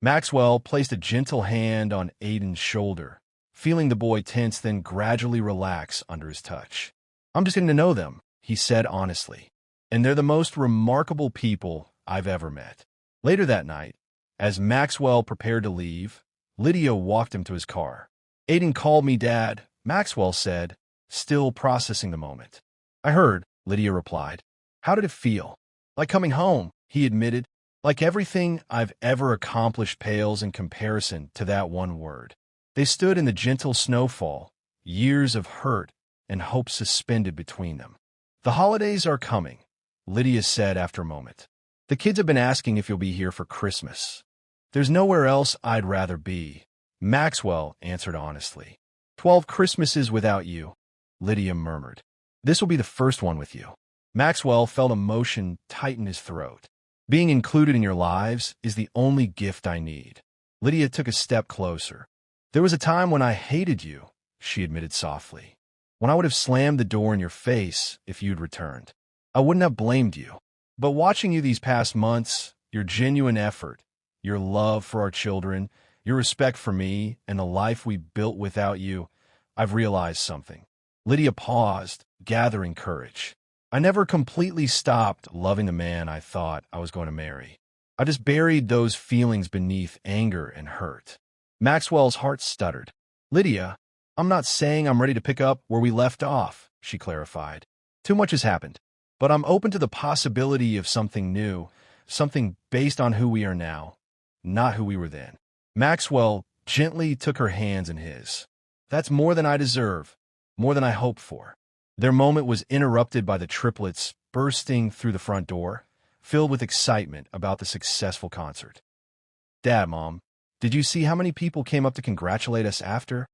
A: Maxwell placed a gentle hand on Aiden's shoulder, feeling the boy tense then gradually relax under his touch. I'm just getting to know them, he said honestly. And they're the most remarkable people I've ever met. Later that night, as Maxwell prepared to leave, Lydia walked him to his car. Aiden called me Dad, Maxwell said, still processing the moment. I heard, Lydia replied. How did it feel? Like coming home, he admitted. Like everything I've ever accomplished pales in comparison to that one word. They stood in the gentle snowfall, years of hurt and hope suspended between them. The holidays are coming, Lydia said after a moment. The kids have been asking if you'll be here for Christmas. There's nowhere else I'd rather be, Maxwell answered honestly. 12 Christmases without you, Lydia murmured. This will be the first one with you. Maxwell felt emotion tighten his throat. Being included in your lives is the only gift I need. Lydia took a step closer. There was a time when I hated you, she admitted softly. When I would have slammed the door in your face if you'd returned. I wouldn't have blamed you. But watching you these past months, your genuine effort, your love for our children, your respect for me, and the life we built without you, I've realized something. Lydia paused, gathering courage. I never completely stopped loving the man I thought I was going to marry. I just buried those feelings beneath anger and hurt. Maxwell's heart stuttered. Lydia, I'm not saying I'm ready to pick up where we left off, she clarified. Too much has happened. But I'm open to the possibility of something new, something based on who we are now, not who we were then. Maxwell gently took her hands in his. That's more than I deserve, more than I hoped for. Their moment was interrupted by the triplets bursting through the front door, filled with excitement about the successful concert. Dad, Mom, did you see how many people came up to congratulate us after?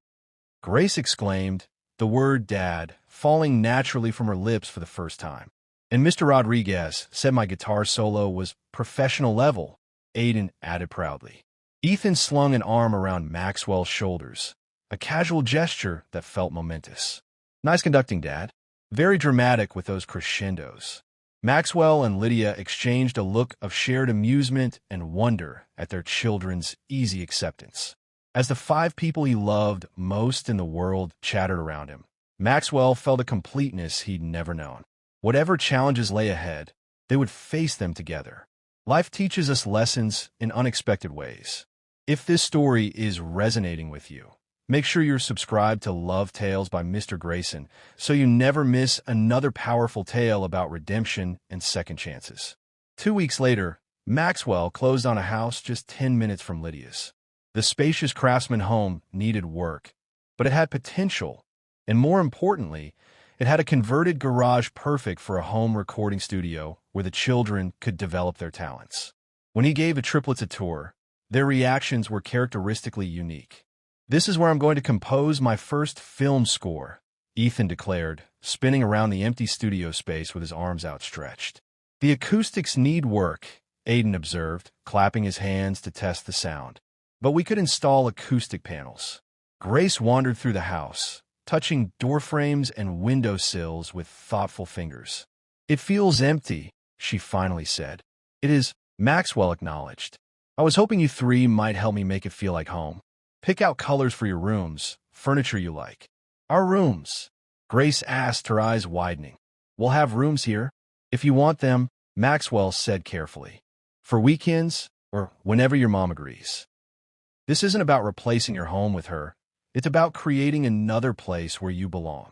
A: Grace exclaimed, the word dad falling naturally from her lips for the first time. And Mr. Rodriguez said my guitar solo was professional level, Aiden added proudly. Ethan slung an arm around Maxwell's shoulders, a casual gesture that felt momentous. Nice conducting, Dad. Very dramatic with those crescendos. Maxwell and Lydia exchanged a look of shared amusement and wonder at their children's easy acceptance. As the 5 people he loved most in the world chattered around him, Maxwell felt a completeness he'd never known. Whatever challenges lay ahead, they would face them together. Life teaches us lessons in unexpected ways. If this story is resonating with you, make sure you're subscribed to Love Tales by Mr. Grayson so you never miss another powerful tale about redemption and second chances. 2 weeks later, Maxwell closed on a house just 10 minutes from Lydia's. The spacious craftsman home needed work, but it had potential, and more importantly, it had a converted garage perfect for a home recording studio where the children could develop their talents. When he gave the triplets a tour, their reactions were characteristically unique. This is where I'm going to compose my first film score, Ethan declared, spinning around the empty studio space with his arms outstretched. The acoustics need work, Aiden observed, clapping his hands to test the sound. But we could install acoustic panels. Grace wandered through the house, touching door frames and window sills with thoughtful fingers. It feels empty, she finally said. It is, Maxwell acknowledged. I was hoping you 3 might help me make it feel like home. Pick out colors for your rooms, furniture you like. Our rooms, Grace asked, her eyes widening. We'll have rooms here, if you want them, Maxwell said carefully. For weekends, or whenever your mom agrees. This isn't about replacing your home with her. It's about creating another place where you belong.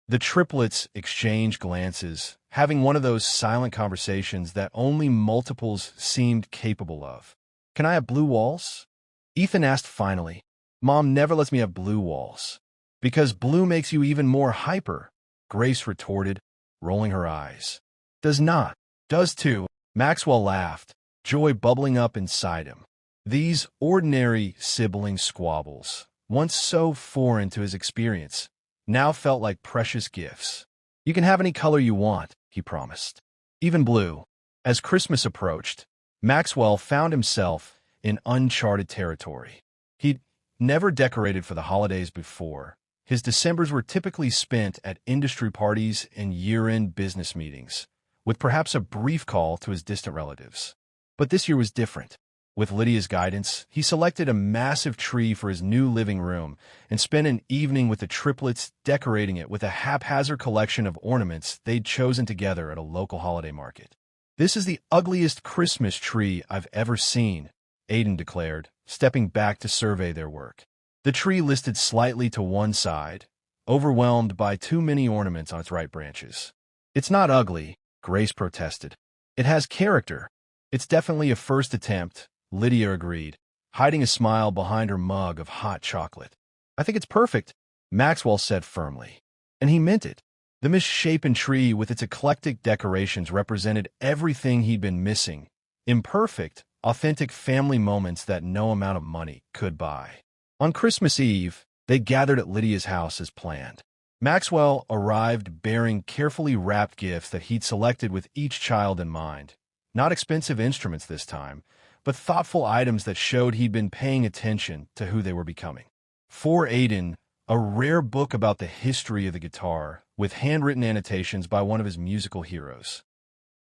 A: The triplets exchanged glances, having one of those silent conversations that only multiples seemed capable of. Can I have blue walls? Ethan asked finally. Mom never lets me have blue walls. Because blue makes you even more hyper, Grace retorted, rolling her eyes. Does not. Does too. Maxwell laughed, joy bubbling up inside him. These ordinary sibling squabbles, once so foreign to his experience, now felt like precious gifts. You can have any color you want, he promised. Even blue. As Christmas approached, Maxwell found himself in uncharted territory. He'd never decorated for the holidays before. His Decembers were typically spent at industry parties and year-end business meetings, with perhaps a brief call to his distant relatives. But this year was different. With Lydia's guidance, he selected a massive tree for his new living room and spent an evening with the triplets decorating it with a haphazard collection of ornaments they'd chosen together at a local holiday market. This is the ugliest Christmas tree I've ever seen, Aiden declared, stepping back to survey their work. The tree listed slightly to one side, overwhelmed by too many ornaments on its right branches. It's not ugly, Grace protested. It has character. It's definitely a first attempt, Lydia agreed, hiding a smile behind her mug of hot chocolate. I think it's perfect, Maxwell said firmly. And he meant it. The misshapen tree with its eclectic decorations represented everything he'd been missing. Imperfect, authentic family moments that no amount of money could buy. On Christmas Eve, they gathered at Lydia's house as planned. Maxwell arrived bearing carefully wrapped gifts that he'd selected with each child in mind. Not expensive instruments this time, but thoughtful items that showed he'd been paying attention to who they were becoming. For Aiden, a rare book about the history of the guitar, with handwritten annotations by one of his musical heroes.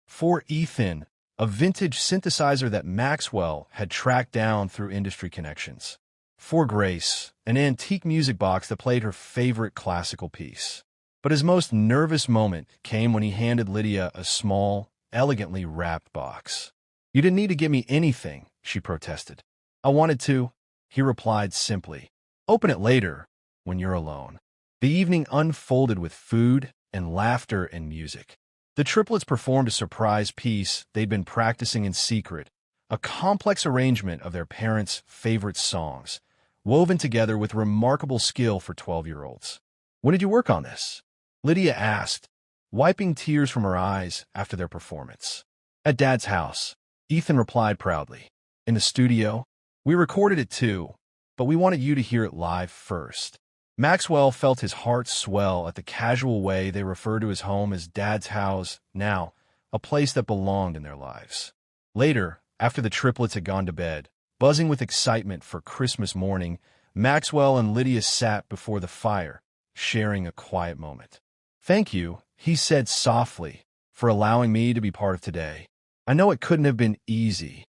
A: For Ethan, a vintage synthesizer that Maxwell had tracked down through industry connections. For Grace, an antique music box that played her favorite classical piece. But his most nervous moment came when he handed Lydia a small, elegantly wrapped box. You didn't need to give me anything, she protested. I wanted to, he replied simply. Open it later, when you're alone. The evening unfolded with food and laughter and music. The triplets performed a surprise piece they'd been practicing in secret, a complex arrangement of their parents' favorite songs, woven together with remarkable skill for 12-year-olds. When did you work on this? Lydia asked, wiping tears from her eyes after their performance. At Dad's house, Ethan replied proudly. In the studio, we recorded it too, but we wanted you to hear it live first. Maxwell felt his heart swell at the casual way they referred to his home as Dad's house now, a place that belonged in their lives. Later, after the triplets had gone to bed, buzzing with excitement for Christmas morning, Maxwell and Lydia sat before the fire, sharing a quiet moment. "Thank you," he said softly, "for allowing me to be part of today. I know it couldn't have been easy."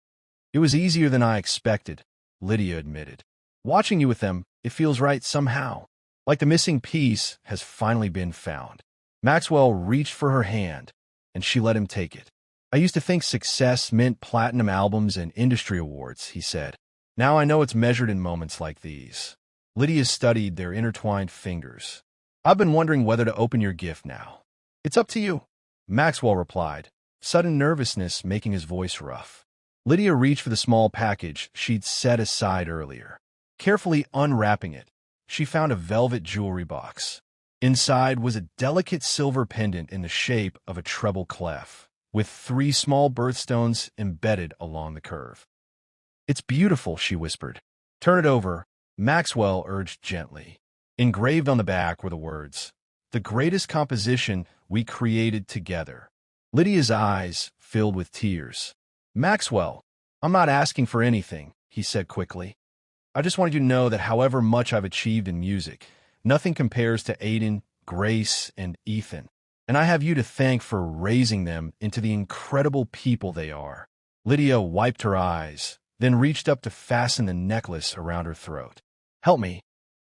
A: "It was easier than I expected," Lydia admitted. "Watching you with them, it feels right somehow. Like the missing piece has finally been found." Maxwell reached for her hand, and she let him take it. "I used to think success meant platinum albums and industry awards," he said. "Now I know it's measured in moments like these." Lydia studied their intertwined fingers. "I've been wondering whether to open your gift now." "It's up to you," Maxwell replied, sudden nervousness making his voice rough. Lydia reached for the small package she'd set aside earlier. Carefully unwrapping it, she found a velvet jewelry box. Inside was a delicate silver pendant in the shape of a treble clef, with 3 small birthstones embedded along the curve. "It's beautiful," she whispered. "Turn it over," Maxwell urged gently. Engraved on the back were the words, "The greatest composition we created together." Lydia's eyes filled with tears. "Maxwell, I'm not asking for anything," he said quickly. "I just wanted you to know that however much I've achieved in music, nothing compares to Aiden, Grace, and Ethan. And I have you to thank for raising them into the incredible people they are." Lydia wiped her eyes, then reached up to fasten the necklace around her throat. "Help me."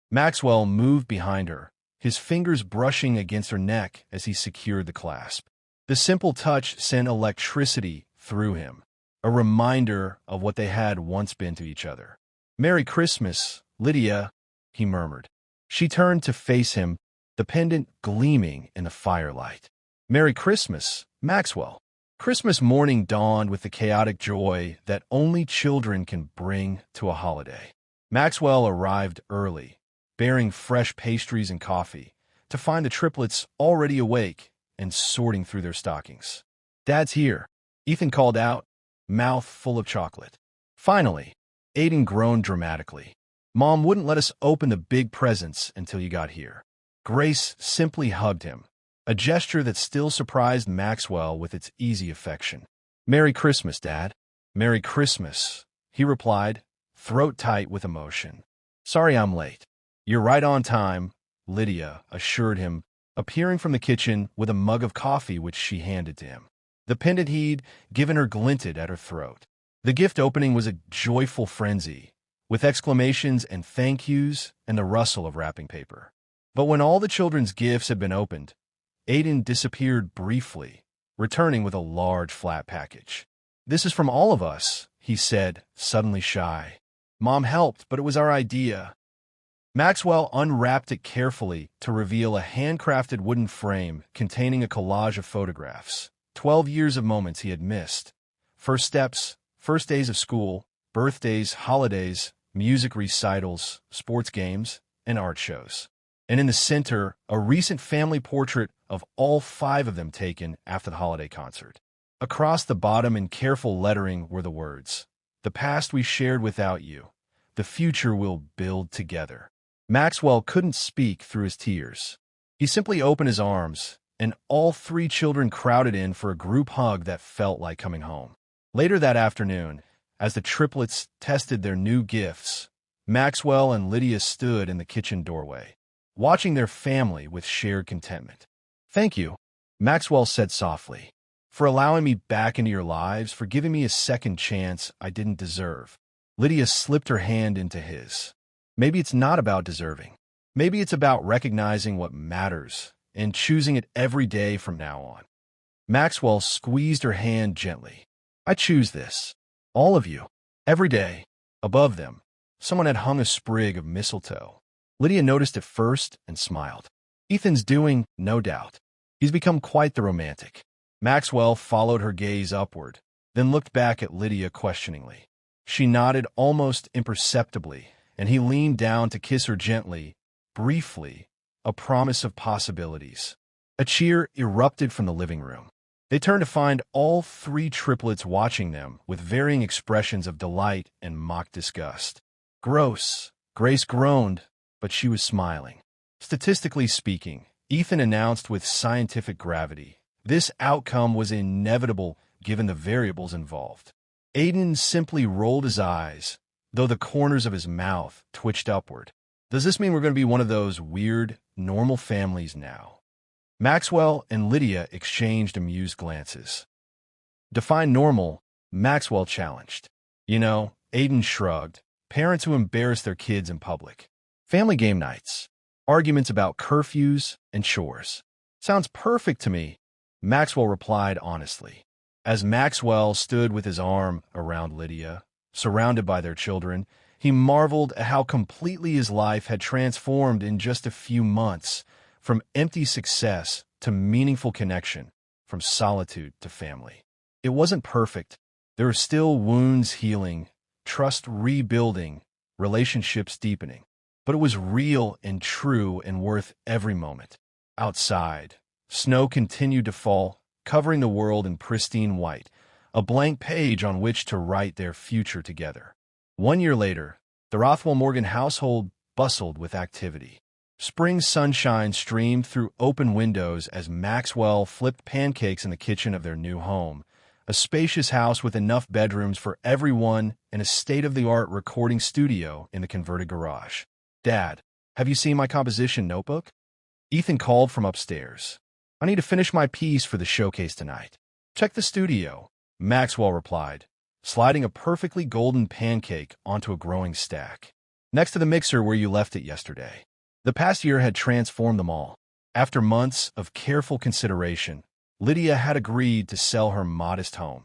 A: Maxwell moved behind her, his fingers brushing against her neck as he secured the clasp. The simple touch sent electricity through him, a reminder of what they had once been to each other. "Merry Christmas, Lydia," he murmured. She turned to face him, the pendant gleaming in the firelight. "Merry Christmas, Maxwell." Christmas morning dawned with the chaotic joy that only children can bring to a holiday. Maxwell arrived early, bearing fresh pastries and coffee, to find the triplets already awake and sorting through their stockings. "Dad's here," Ethan called out, mouth full of chocolate. "Finally," Aiden groaned dramatically. "Mom wouldn't let us open the big presents until you got here." Grace simply hugged him, a gesture that still surprised Maxwell with its easy affection. "Merry Christmas, Dad." "Merry Christmas," he replied, throat tight with emotion. "Sorry I'm late." "You're right on time," Lydia assured him, appearing from the kitchen with a mug of coffee which she handed to him. The pendant he'd given her glinted at her throat. The gift opening was a joyful frenzy, with exclamations and thank yous and the rustle of wrapping paper. But when all the children's gifts had been opened, Aiden disappeared briefly, returning with a large flat package. "This is from all of us," he said, suddenly shy. "Mom helped, but it was our idea." Maxwell unwrapped it carefully to reveal a handcrafted wooden frame containing a collage of photographs. 12 years of moments he had missed. First steps, first days of school, birthdays, holidays, music recitals, sports games, and art shows. And in the center, a recent family portrait of all 5 of them taken after the holiday concert. Across the bottom in careful lettering were the words, "The past we shared without you. The future we'll build together." Maxwell couldn't speak through his tears. He simply opened his arms, and all 3 children crowded in for a group hug that felt like coming home. Later that afternoon, as the triplets tested their new gifts, Maxwell and Lydia stood in the kitchen doorway, watching their family with shared contentment. "Thank you," Maxwell said softly, "for allowing me back into your lives, for giving me a second chance I didn't deserve." Lydia slipped her hand into his. "Maybe it's not about deserving. Maybe it's about recognizing what matters and choosing it every day from now on." Maxwell squeezed her hand gently. "I choose this. All of you. Every day." Above them, someone had hung a sprig of mistletoe. Lydia noticed it first and smiled. "Ethan's doing, no doubt. He's become quite the romantic." Maxwell followed her gaze upward, then looked back at Lydia questioningly. She nodded almost imperceptibly, and he leaned down to kiss her gently, briefly, a promise of possibilities. A cheer erupted from the living room. They turned to find all 3 triplets watching them with varying expressions of delight and mock disgust. "Gross," Grace groaned, but she was smiling. Statistically speaking, Ethan announced with scientific gravity, this outcome was inevitable given the variables involved. Aiden simply rolled his eyes, though the corners of his mouth twitched upward. Does this mean we're going to be one of those weird, normal families now? Maxwell and Lydia exchanged amused glances. Define normal, Maxwell challenged. You know, Aiden shrugged. Parents who embarrass their kids in public. Family game nights. Arguments about curfews and chores. Sounds perfect to me, Maxwell replied honestly. As Maxwell stood with his arm around Lydia, surrounded by their children, he marveled at how completely his life had transformed in just a few months, from empty success to meaningful connection, from solitude to family. It wasn't perfect. There were still wounds healing, trust rebuilding, relationships deepening. But it was real and true and worth every moment. Outside, snow continued to fall, covering the world in pristine white, a blank page on which to write their future together. 1 year later, the Rothwell Morgan household bustled with activity. Spring sunshine streamed through open windows as Maxwell flipped pancakes in the kitchen of their new home, a spacious house with enough bedrooms for everyone and a state-of-the-art recording studio in the converted garage. Dad, have you seen my composition notebook? Ethan called from upstairs. I need to finish my piece for the showcase tonight. Check the studio, Maxwell replied, sliding a perfectly golden pancake onto a growing stack. Next to the mixer where you left it yesterday. The past year had transformed them all. After months of careful consideration, Lydia had agreed to sell her modest home,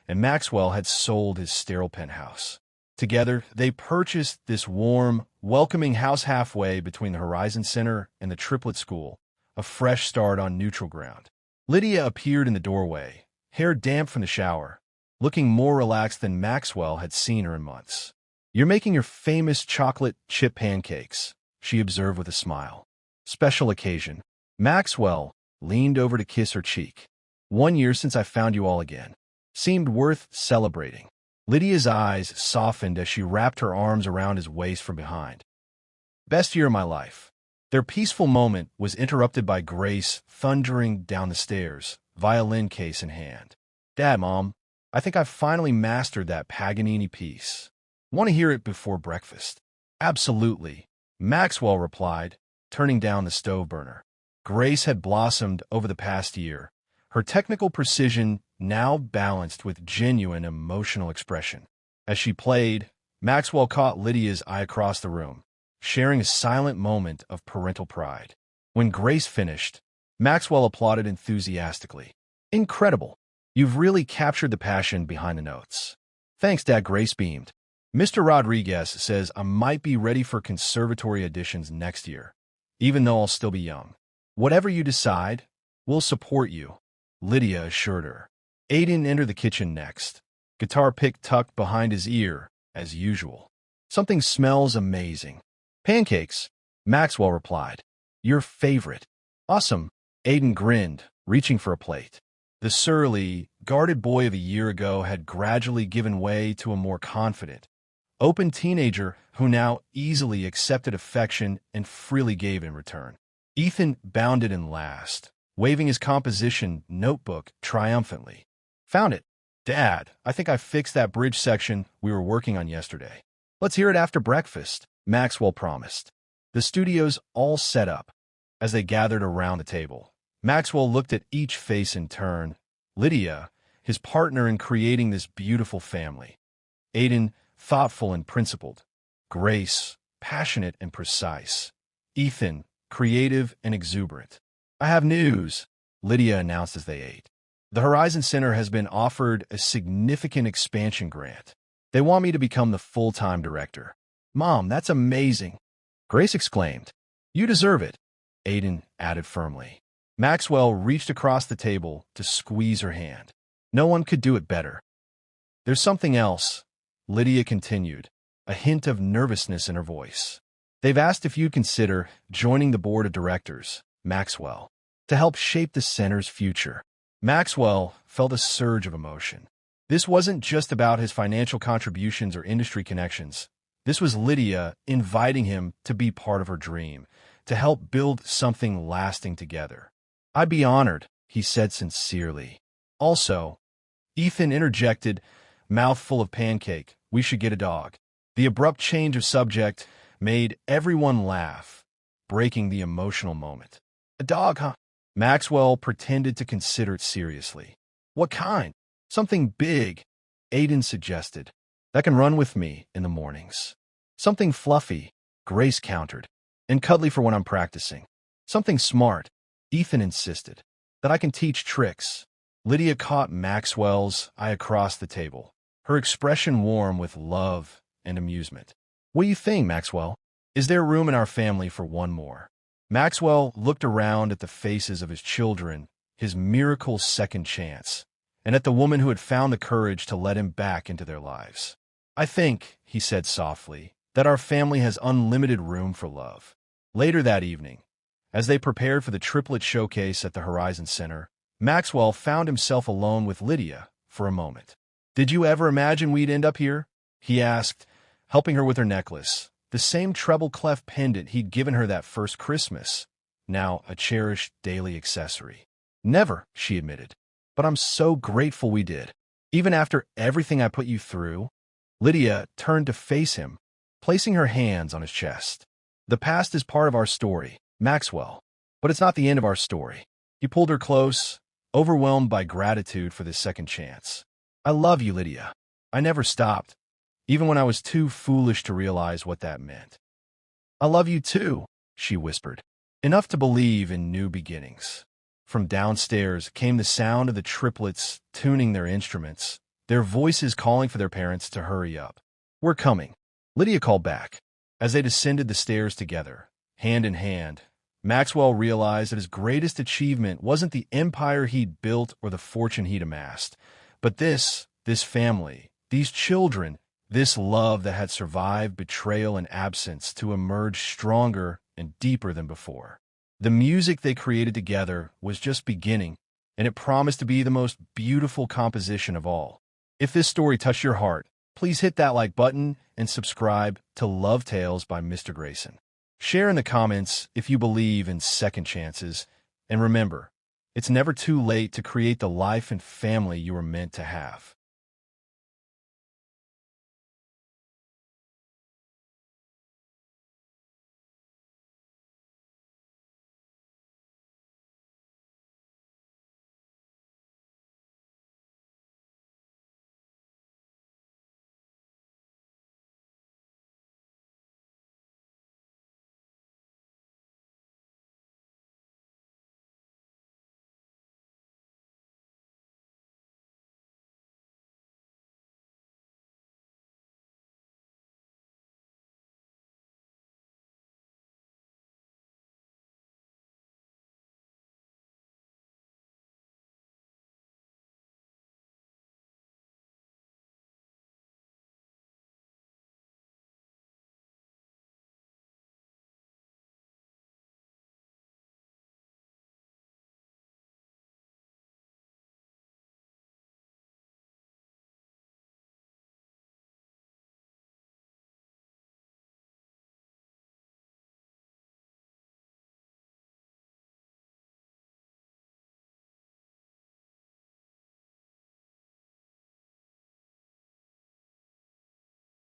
A: and Maxwell had sold his sterile penthouse. Together, they purchased this warm, welcoming house halfway between the Horizon Center and the Triplet School, a fresh start on neutral ground. Lydia appeared in the doorway, hair damp from the shower, looking more relaxed than Maxwell had seen her in months. You're making your famous chocolate chip pancakes, she observed with a smile. Special occasion. Maxwell leaned over to kiss her cheek. 1 year since I found you all again. Seemed worth celebrating. Lydia's eyes softened as she wrapped her arms around his waist from behind. Best year of my life. Their peaceful moment was interrupted by Grace thundering down the stairs, violin case in hand. Dad, Mom, I think I've finally mastered that Paganini piece. Want to hear it before breakfast? Absolutely, Maxwell replied, turning down the stove burner. Grace had blossomed over the past year, her technical precision now balanced with genuine emotional expression. As she played, Maxwell caught Lydia's eye across the room, sharing a silent moment of parental pride. When Grace finished, Maxwell applauded enthusiastically. Incredible. You've really captured the passion behind the notes. Thanks, Dad, Grace beamed. Mr. Rodriguez says I might be ready for conservatory auditions next year, even though I'll still be young. Whatever you decide, we'll support you, Lydia assured her. Aiden entered the kitchen next, guitar pick tucked behind his ear, as usual. Something smells amazing. Pancakes, Maxwell replied. Your favorite. Awesome, Aiden grinned, reaching for a plate. The surly, guarded boy of a year ago had gradually given way to a more confident, open teenager who now easily accepted affection and freely gave in return. Ethan bounded in last, waving his composition notebook triumphantly. Found it. Dad, I think I fixed that bridge section we were working on yesterday. Let's hear it after breakfast, Maxwell promised. The studio's all set up. As they gathered around the table, Maxwell looked at each face in turn. Lydia, his partner in creating this beautiful family. Aiden, thoughtful and principled. Grace, passionate and precise. Ethan, creative and exuberant. I have news, Lydia announced as they ate. The Horizon Center has been offered a significant expansion grant. They want me to become the full-time director. Mom, that's amazing, Grace exclaimed. You deserve it, Aiden added firmly. Maxwell reached across the table to squeeze her hand. No one could do it better. There's something else, Lydia continued, a hint of nervousness in her voice. They've asked if you'd consider joining the board of directors, Maxwell, to help shape the center's future. Maxwell felt a surge of emotion. This wasn't just about his financial contributions or industry connections. This was Lydia inviting him to be part of her dream, to help build something lasting together. I'd be honored, he said sincerely. Also, Ethan interjected, mouth full of pancake, we should get a dog. The abrupt change of subject made everyone laugh, breaking the emotional moment. A dog, huh? Maxwell pretended to consider it seriously. What kind? Something big, Aiden suggested. That can run with me in the mornings. Something fluffy, Grace countered. And cuddly for when I'm practicing. Something smart, Ethan insisted. That I can teach tricks. Lydia caught Maxwell's eye across the table, her expression warm with love and amusement. What do you think, Maxwell? Is there room in our family for one more? Maxwell looked around at the faces of his children, his miracle second chance, and at the woman who had found the courage to let him back into their lives. I think, he said softly, that our family has unlimited room for love. Later that evening, as they prepared for the triplet showcase at the Horizon Center, Maxwell found himself alone with Lydia for a moment. Did you ever imagine we'd end up here? He asked, helping her with her necklace, the same treble clef pendant he'd given her that first Christmas, now a cherished daily accessory. Never, she admitted. But I'm so grateful we did. Even after everything I put you through. Lydia turned to face him, placing her hands on his chest. The past is part of our story, Maxwell, but it's not the end of our story. He pulled her close, overwhelmed by gratitude for this second chance. I love you, Lydia. I never stopped, even when I was too foolish to realize what that meant. I love you too, she whispered, enough to believe in new beginnings. From downstairs came the sound of the triplets tuning their instruments, their voices calling for their parents to hurry up. We're coming, Lydia called back. As they descended the stairs together, hand in hand, Maxwell realized that his greatest achievement wasn't the empire he'd built or the fortune he'd amassed, but this family, these children, this love that had survived betrayal and absence to emerge stronger and deeper than before. The music they created together was just beginning, and it promised to be the most beautiful composition of all. If this story touched your heart, please hit that like button and subscribe to Love Tales by Mr. Grayson. Share in the comments if you believe in second chances, and remember, it's never too late to create the life and family you were meant to have.